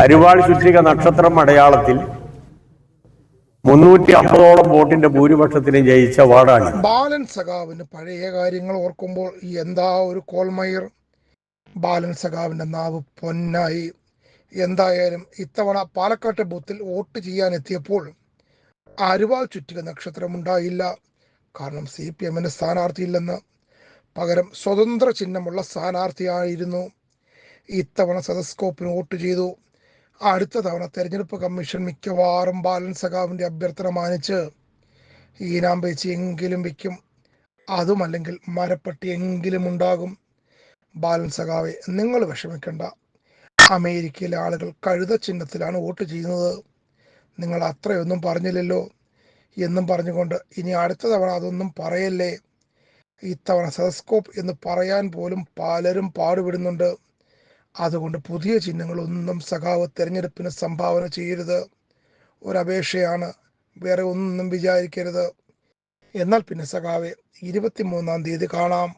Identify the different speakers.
Speaker 1: അരിവാൾ ചുറ്റിക നക്ഷത്രം അടയാളത്തിൽ 350ഓളം വോട്ടിന്റെ ഭൂരിപക്ഷത്തിന് ജയിച്ച വാർഡാണ്.
Speaker 2: ബാലൻ സഖാവിന് പഴയ കാര്യങ്ങൾ ഓർക്കുമ്പോൾ എന്താ ഒരു കോൾമയർ. ബാലൻ സഖാവിന്റെ നാവ് പൊന്നായി. എന്തായാലും ഇത്തവണ പാലക്കാട്ടെ ബൂത്തിൽ വോട്ട് ചെയ്യാൻ എത്തിയപ്പോൾ അരിവാൾ ചുറ്റിക നക്ഷത്രം ഉണ്ടായില്ല. കാരണം CPM സ്ഥാനാർത്ഥിയില്ലെന്ന്. പകരം സ്വതന്ത്ര ചിഹ്നമുള്ള സ്ഥാനാർത്ഥിയായിരുന്നു. ഇത്തവണ സെതസ്കോപ്പിന് വോട്ട് ചെയ്തു. അടുത്ത തവണ തെരഞ്ഞെടുപ്പ് കമ്മീഷൻ മിക്കവാറും ബാലൻ സഖാവിന്റെ അഭ്യർത്ഥന മാനിച്ച് ഈനാമ്പേച്ചി എങ്കിലും വയ്ക്കും. അതുമല്ലെങ്കിൽ മരപ്പട്ടി എങ്കിലും ഉണ്ടാകും. ബാലൻ സഖാവെ, നിങ്ങൾ വിഷമിക്കണ്ട. അമേരിക്കയിലെ ആളുകൾ കഴുത ചിഹ്നത്തിലാണ് വോട്ട് ചെയ്യുന്നത്. നിങ്ങൾ അത്രയൊന്നും പറഞ്ഞില്ലല്ലോ എന്നും പറഞ്ഞുകൊണ്ട് ഇനി അടുത്ത തവണ അതൊന്നും പറയല്ലേ. ഇത്തവണ സെതസ്കോപ്പ് എന്ന് പറയാൻ പോലും പലരും പാടുപെടുന്നുണ്ട്. അതുകൊണ്ട് പുതിയ ചിഹ്നങ്ങളൊന്നും സഖാവ് തെരഞ്ഞെടുപ്പിന് സംഭാവന ചെയ്യരുത്. ഒരപേക്ഷയാണ്, വേറെ ഒന്നും വിചാരിക്കരുത്. എന്നാൽ പിന്നെ സഖാവെ, 23-ാം തീയതി കാണാം.